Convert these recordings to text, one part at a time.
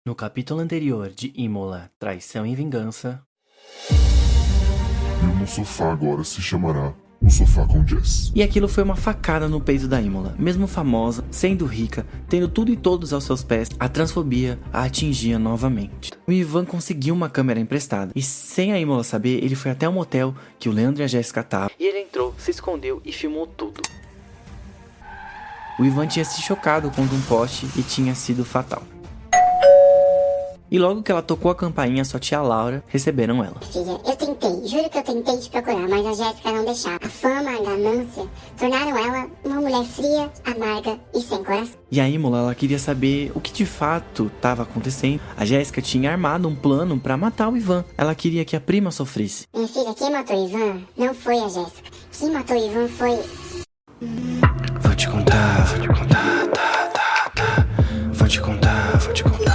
No capítulo anterior de Imola, Traição e Vingança. Meu sofá agora se chamará O Sofá com Jess. E aquilo foi uma facada no peito da Imola. Mesmo famosa, sendo rica, tendo tudo e todos aos seus pés, a transfobia a atingia novamente. O Ivan conseguiu uma câmera emprestada, e sem a Imola saber, ele foi até o motel que o Leandro e a Jéssica estavam. E ele entrou, se escondeu e filmou tudo. O Ivan tinha se chocado contra um poste e tinha sido fatal. E logo que ela tocou a campainha, sua tia Laura receberam ela. Filha, eu tentei, juro que eu tentei te procurar, mas a Jéssica não deixava. A fama, a ganância, tornaram ela uma mulher fria, amarga e sem coração. E a Imola, ela queria saber o que de fato estava acontecendo. A Jéssica tinha armado um plano para matar o Ivan. Ela queria que a prima sofresse. Minha filha, quem matou o Ivan não foi a Jéssica. Quem matou o Ivan foi... Vou te contar, Vou te contar, Vou te contar, Vou te contar,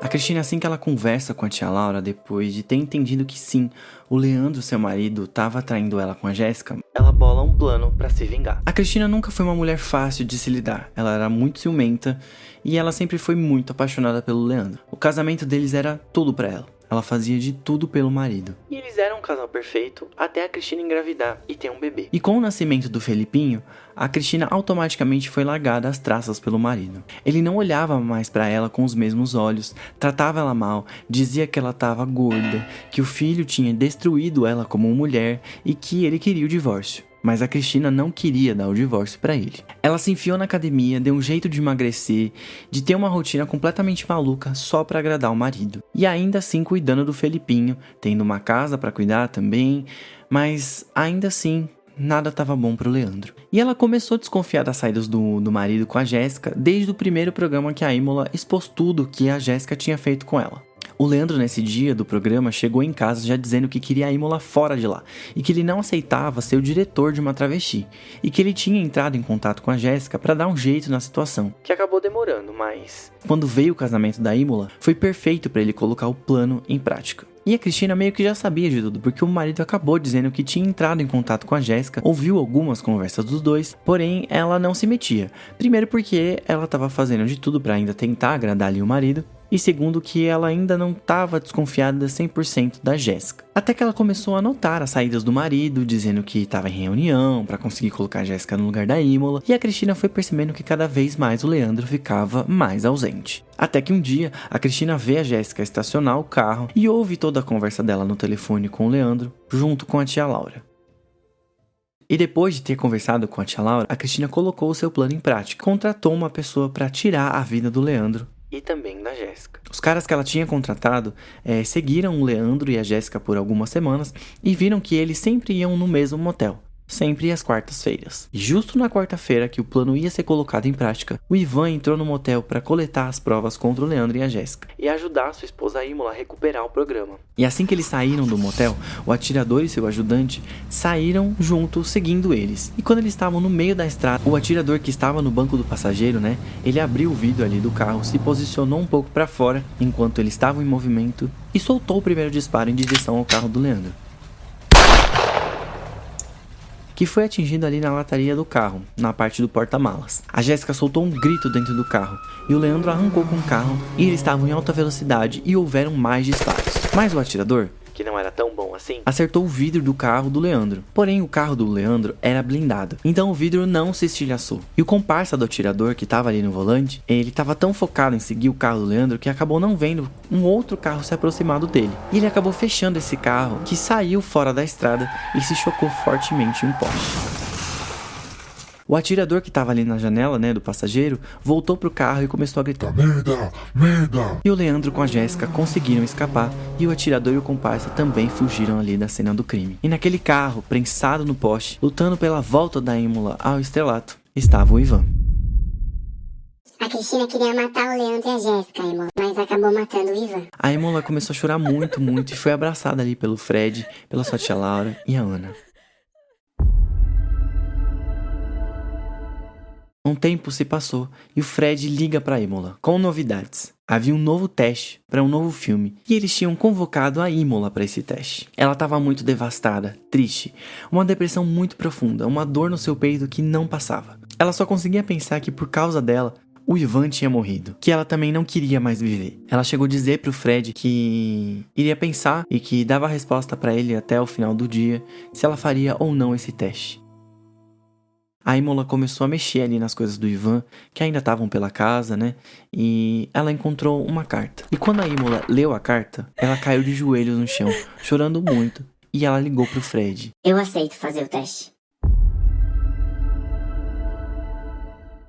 A Cristina, assim que ela conversa com a tia Laura, depois de ter entendido que sim, o Leandro, seu marido, estava traindo ela com a Jéssica, ela bola um plano para se vingar. A Cristina nunca foi uma mulher fácil de se lidar. Ela era muito ciumenta e ela sempre foi muito apaixonada pelo Leandro. O casamento deles era tudo para ela. Ela fazia de tudo pelo marido. E eles eram um casal perfeito até a Cristina engravidar e ter um bebê. E com o nascimento do Felipinho, a Cristina automaticamente foi largada às traças pelo marido. Ele não olhava mais para ela com os mesmos olhos, tratava ela mal, dizia que ela estava gorda, que o filho tinha destruído ela como mulher e que ele queria o divórcio. Mas a Cristina não queria dar o divórcio pra ele. Ela se enfiou na academia, deu um jeito de emagrecer, de ter uma rotina completamente maluca só pra agradar o marido. E ainda assim cuidando do Felipinho, tendo uma casa pra cuidar também, mas ainda assim nada tava bom pro Leandro. E ela começou a desconfiar das saídas do marido com a Jéssica desde o primeiro programa que a Imola expôs tudo que a Jéssica tinha feito com ela. O Leandro, nesse dia do programa, chegou em casa já dizendo que queria a Imola fora de lá e que ele não aceitava ser o diretor de uma travesti e que ele tinha entrado em contato com a Jéssica para dar um jeito na situação, que acabou demorando, mas quando veio o casamento da Imola, foi perfeito para ele colocar o plano em prática. E a Cristina meio que já sabia de tudo, porque o marido acabou dizendo que tinha entrado em contato com a Jéssica, ouviu algumas conversas dos dois, porém ela não se metia. Primeiro porque ela estava fazendo de tudo para ainda tentar agradar ali o marido, e segundo que ela ainda não estava desconfiada 100% da Jéssica. Até que ela começou a notar as saídas do marido, dizendo que estava em reunião para conseguir colocar a Jéssica no lugar da Imola, e a Cristina foi percebendo que cada vez mais o Leandro ficava mais ausente. Até que um dia, a Cristina vê a Jéssica estacionar o carro e ouve toda a conversa dela no telefone com o Leandro, junto com a tia Laura. E depois de ter conversado com a tia Laura, a Cristina colocou o seu plano em prática. Contratou uma pessoa para tirar a vida do Leandro e também da Jéssica. Os caras que ela tinha contratado seguiram o Leandro e a Jéssica por algumas semanas e viram que eles sempre iam no mesmo motel. Sempre às quartas-feiras. E justo na quarta-feira que o plano ia ser colocado em prática, o Ivan entrou no motel para coletar as provas contra o Leandro e a Jéssica e ajudar sua esposa Imola a recuperar o programa. E assim que eles saíram do motel, o atirador e seu ajudante saíram juntos seguindo eles. E quando eles estavam no meio da estrada, o atirador que estava no banco do passageiro, ele abriu o vidro ali do carro, se posicionou um pouco para fora enquanto eles estavam em movimento e soltou o primeiro disparo em direção ao carro do Leandro, que foi atingido ali na lataria do carro, na parte do porta-malas. A Jéssica soltou um grito dentro do carro, e o Leandro arrancou com o carro, e eles estavam em alta velocidade e houveram mais disparos. Mas o atirador, que não era tão bom assim, acertou o vidro do carro do Leandro. Porém, o carro do Leandro era blindado, então o vidro não se estilhaçou. E o comparsa do atirador, que estava ali no volante, ele estava tão focado em seguir o carro do Leandro que acabou não vendo um outro carro se aproximando dele. E ele acabou fechando esse carro, que saiu fora da estrada e se chocou fortemente em um poste. O atirador que estava ali na janela, do passageiro, voltou pro carro e começou a gritar: Merda! Merda! E o Leandro com a Jéssica conseguiram escapar e o atirador e o comparsa também fugiram ali da cena do crime. E naquele carro, prensado no poste, lutando pela volta da Imola ao estrelato, estava o Ivan. A Cristina queria matar o Leandro e a Jéssica, Imola, mas acabou matando o Ivan. A Imola começou a chorar muito e foi abraçada ali pelo Fred, pela sua tia Laura e a Ana. Um tempo se passou e o Fred liga para Imola com novidades. Havia um novo teste para um novo filme e eles tinham convocado a Imola para esse teste. Ela estava muito devastada, triste, uma depressão muito profunda, uma dor no seu peito que não passava. Ela só conseguia pensar que por causa dela, o Ivan tinha morrido, que ela também não queria mais viver. Ela chegou a dizer pro Fred que iria pensar e que dava a resposta para ele até o final do dia se ela faria ou não esse teste. A Imola começou a mexer ali nas coisas do Ivan, que ainda estavam pela casa, né? E ela encontrou uma carta. E quando a Imola leu a carta, ela caiu de joelhos no chão, chorando muito. E ela ligou pro Fred. Eu aceito fazer o teste.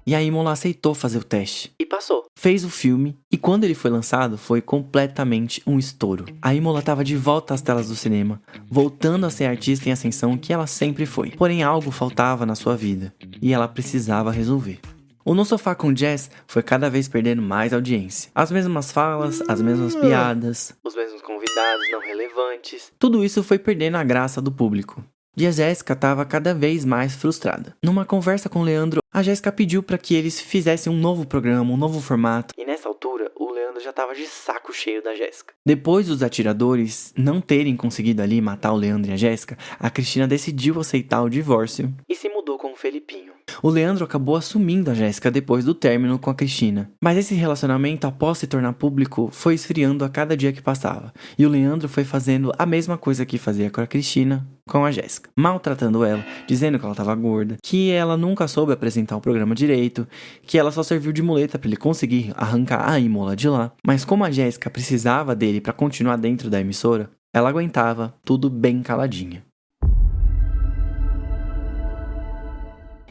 E a Imola aceitou fazer o teste. E passou. Fez o filme. E quando ele foi lançado, foi completamente um estouro. A Imola estava de volta às telas do cinema, voltando a ser a artista em ascensão que ela sempre foi. Porém, algo faltava na sua vida. E ela precisava resolver. O No Sofá com Jess foi cada vez perdendo mais audiência. As mesmas falas, as mesmas piadas, os mesmos convidados não relevantes. Tudo isso foi perdendo a graça do público. E a Jéssica estava cada vez mais frustrada. Numa conversa com o Leandro, a Jéssica pediu para que eles fizessem um novo programa, um novo formato. E nessa altura, o Leandro já estava de saco cheio da Jéssica. Depois dos atiradores não terem conseguido ali matar o Leandro e a Jéssica, a Cristina decidiu aceitar o divórcio e se mudou com o Felipinho. O Leandro acabou assumindo a Jéssica depois do término com a Cristina. Mas esse relacionamento, após se tornar público, foi esfriando a cada dia que passava. E o Leandro foi fazendo a mesma coisa que fazia com a Cristina, com a Jéssica. Maltratando ela, dizendo que ela estava gorda, que ela nunca soube apresentar o programa direito, que ela só serviu de muleta para ele conseguir arrancar a Imola de lá. Mas como a Jéssica precisava dele para continuar dentro da emissora, ela aguentava tudo bem caladinha.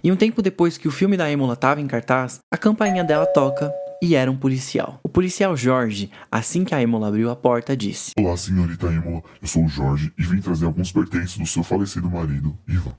E um tempo depois que o filme da Imola estava em cartaz, a campainha dela toca e era um policial. O policial Jorge, assim que a Imola abriu a porta, disse: Olá, senhorita Imola. Eu sou o Jorge e vim trazer alguns pertences do seu falecido marido, Ivan.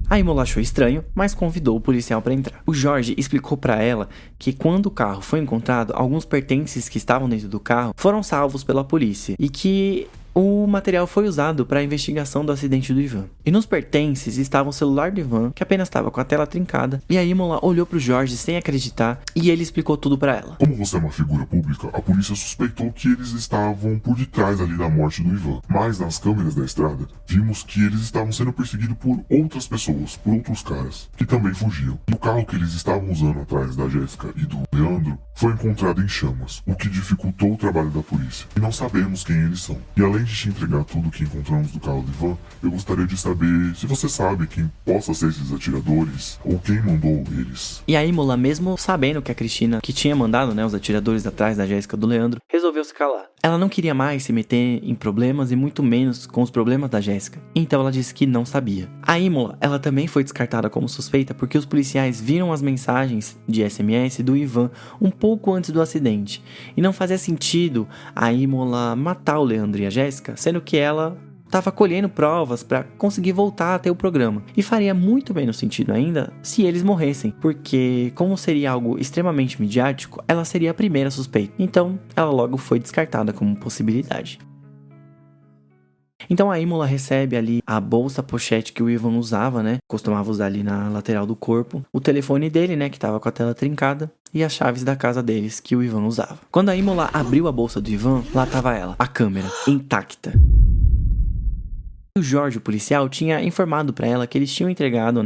A Imola achou estranho, mas convidou o policial para entrar. O Jorge explicou para ela que quando o carro foi encontrado, alguns pertences que estavam dentro do carro foram salvos pela polícia e que o material foi usado para a investigação do acidente do Ivan. E nos pertences estava o celular do Ivan, que apenas estava com a tela trincada, e a Imola olhou pro Jorge sem acreditar e ele explicou tudo para ela. Como você é uma figura pública, a polícia suspeitou que eles estavam por detrás ali da morte do Ivan. Mas nas câmeras da estrada, vimos que eles estavam sendo perseguidos por outras pessoas, por outros caras, que também fugiam. E o carro que eles estavam usando atrás da Jéssica e do Leandro foi encontrado em chamas, o que dificultou o trabalho da polícia. E não sabemos quem eles são. E além de te entregar tudo que encontramos do carro do Ivan, eu gostaria de saber se você sabe quem possa ser esses atiradores ou quem mandou eles. E a Imola, mesmo sabendo que a Cristina, que tinha mandado, os atiradores atrás da Jéssica do Leandro, resolveu se calar. Ela não queria mais se meter em problemas e muito menos com os problemas da Jéssica. Então ela disse que não sabia. A Imola, ela também foi descartada como suspeita porque os policiais viram as mensagens de SMS do Ivan um pouco antes do acidente. E não fazia sentido a Imola matar o Leandro e a Jéssica, sendo que ela estava colhendo provas para conseguir voltar a ter o programa. E faria muito menos sentido ainda se eles morressem, porque como seria algo extremamente midiático, ela seria a primeira suspeita. Então, ela logo foi descartada como possibilidade. Então a Imola recebe ali a bolsa pochete que o Ivan usava, costumava usar ali na lateral do corpo, o telefone dele, que tava com a tela trincada, e as chaves da casa deles que o Ivan usava. Quando a Imola abriu a bolsa do Ivan, lá tava ela, a câmera, intacta. O Jorge, o policial, tinha informado para ela que eles tinham entregado,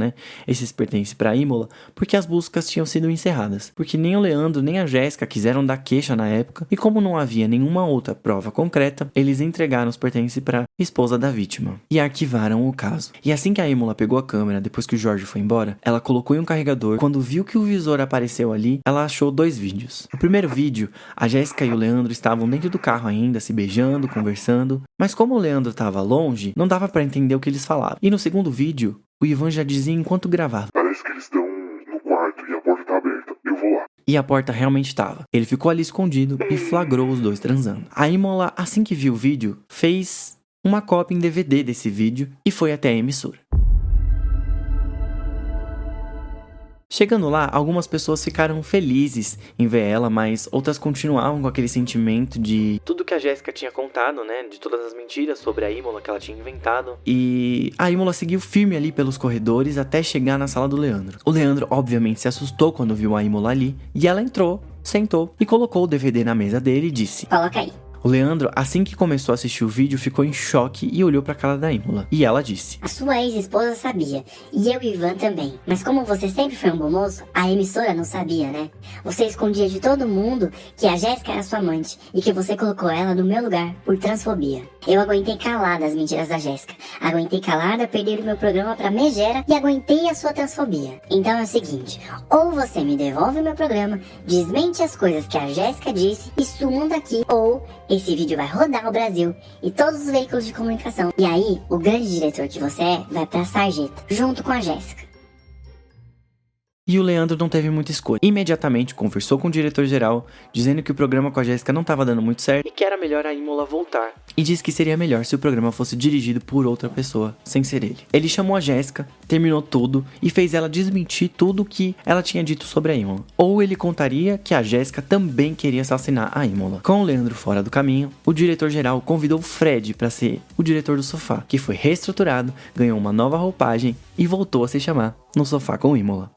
esses pertences para Imola porque as buscas tinham sido encerradas. Porque nem o Leandro nem a Jéssica quiseram dar queixa na época e como não havia nenhuma outra prova concreta, eles entregaram os pertences para a esposa da vítima e arquivaram o caso. E assim que a Imola pegou a câmera, depois que o Jorge foi embora, ela colocou em um carregador. Quando viu que o visor apareceu ali, ela achou 2 vídeos. No primeiro vídeo, a Jéssica e o Leandro estavam dentro do carro ainda, se beijando, conversando, mas como o Leandro estava longe, não dava para entender o que eles falavam. E no segundo vídeo, o Ivan já dizia enquanto gravava: Parece que eles estão no quarto e a porta tá aberta. Eu vou lá. E a porta realmente estava. Ele ficou ali escondido e flagrou os 2 transando. A Imola, assim que viu o vídeo, fez uma cópia em DVD desse vídeo e foi até a emissora. Chegando lá, algumas pessoas ficaram felizes em ver ela, mas outras continuavam com aquele sentimento de tudo que a Jéssica tinha contado, né? De todas as mentiras sobre a Imola que ela tinha inventado. E a Imola seguiu firme ali pelos corredores até chegar na sala do Leandro. O Leandro, obviamente, se assustou quando viu a Imola ali, e ela entrou, sentou e colocou o DVD na mesa dele e disse: Coloca aí. O Leandro, assim que começou a assistir o vídeo, ficou em choque e olhou pra cara da Imola. E ela disse: A sua ex-esposa sabia, e eu e Ivan também. Mas como você sempre foi um bom moço, a emissora não sabia, né? Você escondia de todo mundo que a Jéssica era sua amante e que você colocou ela no meu lugar por transfobia. Eu aguentei calada as mentiras da Jéssica. Aguentei calada perder o meu programa pra Megera e aguentei a sua transfobia. Então é o seguinte, ou você me devolve o meu programa, desmente as coisas que a Jéssica disse e sumam daqui, ou esse vídeo vai rodar o Brasil e todos os veículos de comunicação. E aí, o grande diretor que você é vai pra sarjeta, junto com a Jéssica. E o Leandro não teve muita escolha. Imediatamente conversou com o diretor-geral, dizendo que o programa com a Jéssica não estava dando muito certo e que era melhor a Imola voltar. E disse que seria melhor se o programa fosse dirigido por outra pessoa, sem ser ele. Ele chamou a Jéssica, terminou tudo e fez ela desmentir tudo que ela tinha dito sobre a Imola. Ou ele contaria que a Jéssica também queria assassinar a Imola. Com o Leandro fora do caminho, o diretor-geral convidou o Fred para ser o diretor do Sofá, que foi reestruturado, ganhou uma nova roupagem e voltou a se chamar No Sofá com Imola.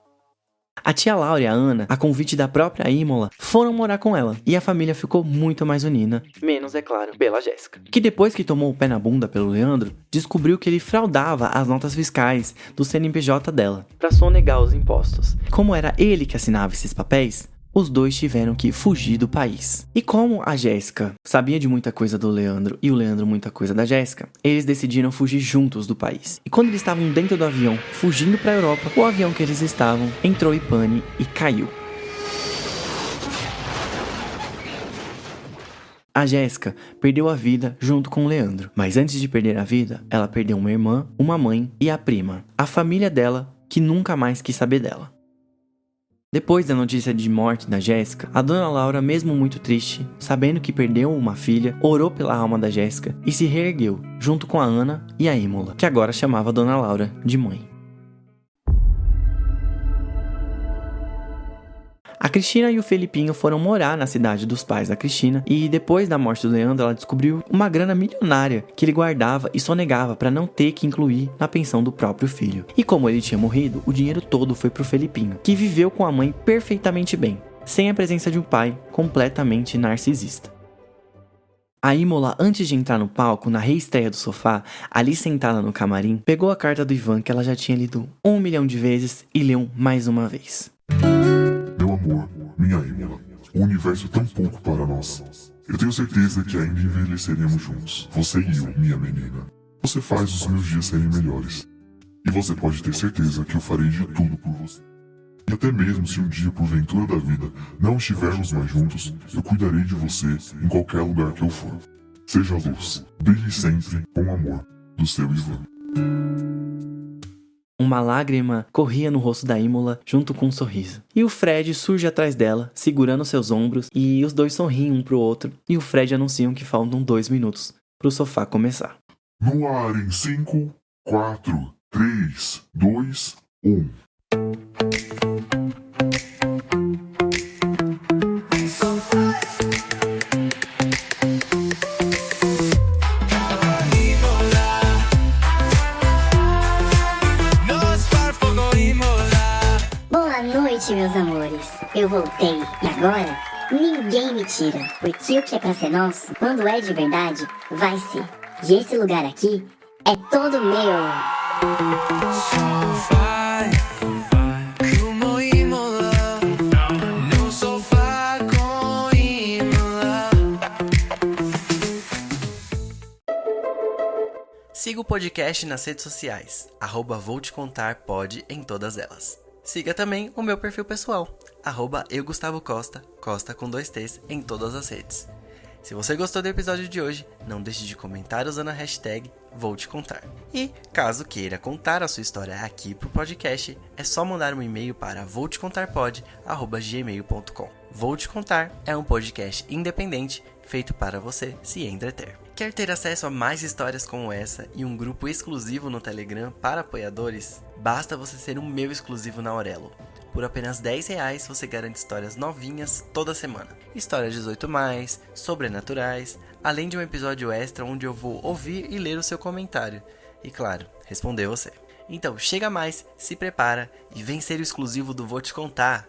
A tia Laura e a Ana, a convite da própria Imola, foram morar com ela, e a família ficou muito mais unida, menos, é claro, pela Jéssica, que depois que tomou o pé na bunda pelo Leandro, descobriu que ele fraudava as notas fiscais do CNPJ dela, para sonegar os impostos. Como era ele que assinava esses papéis, os dois tiveram que fugir do país. E como a Jéssica sabia de muita coisa do Leandro e o Leandro muita coisa da Jéssica, eles decidiram fugir juntos do país. E quando eles estavam dentro do avião, fugindo para a Europa, o avião que eles estavam entrou em pane e caiu. A Jéssica perdeu a vida junto com o Leandro, mas antes de perder a vida, ela perdeu uma irmã, uma mãe e a prima, a família dela, que nunca mais quis saber dela. Depois da notícia de morte da Jéssica, a dona Laura, mesmo muito triste, sabendo que perdeu uma filha, orou pela alma da Jéssica e se reergueu, junto com a Ana e a Imola, que agora chamava a dona Laura de mãe. A Cristina e o Felipinho foram morar na cidade dos pais da Cristina e depois da morte do Leandro ela descobriu uma grana milionária que ele guardava e sonegava para não ter que incluir na pensão do próprio filho. E como ele tinha morrido, o dinheiro todo foi pro Felipinho, que viveu com a mãe perfeitamente bem, sem a presença de um pai completamente narcisista. A Imola, antes de entrar no palco, na reestreia do Sofá, ali sentada no camarim, pegou a carta do Ivan que ela já tinha lido 1 milhão de vezes e leu mais uma vez. Meu amor, minha Imola, o universo é tão pouco para nós. Eu tenho certeza que ainda envelheceremos juntos, você e eu, minha menina. Você faz os meus dias serem melhores. E você pode ter certeza que eu farei de tudo por você. E até mesmo se um dia, porventura da vida, não estivermos mais juntos, eu cuidarei de você em qualquer lugar que eu for. Seja luz, brilhe sempre com amor, do seu Ivan. Uma lágrima corria no rosto da Imola junto com um sorriso. E o Fred surge atrás dela, segurando seus ombros, e os dois sorriem um pro outro, e o Fred anunciam que faltam 2 minutos pro Sofá começar. No ar em 5, 4, 3, 2, 1. Meus amores, eu voltei e agora ninguém me tira, porque o que é pra ser nosso, quando é de verdade, vai ser. E esse lugar aqui é todo meu. Siga o podcast nas redes sociais, @VouTeContarPod em todas elas. Siga também o meu perfil pessoal, @EuGustavoCosta, Costa com 2 T's em todas as redes. Se você gostou do episódio de hoje, não deixe de comentar usando a hashtag #VouTeContar. E, caso queira contar a sua história aqui pro podcast, é só mandar um e-mail para voutecontarpod@gmail.com. Vou Te Contar é um podcast independente feito para você se entreter. Quer ter acesso a mais histórias como essa e um grupo exclusivo no Telegram para apoiadores? Basta você ser um meu exclusivo na Aurelo. Por apenas R$10 você garante histórias novinhas toda semana. Histórias 18+, sobrenaturais, além de um episódio extra onde eu vou ouvir e ler o seu comentário. E claro, responder você. Então chega mais, se prepara e vem ser o exclusivo do Vou Te Contar.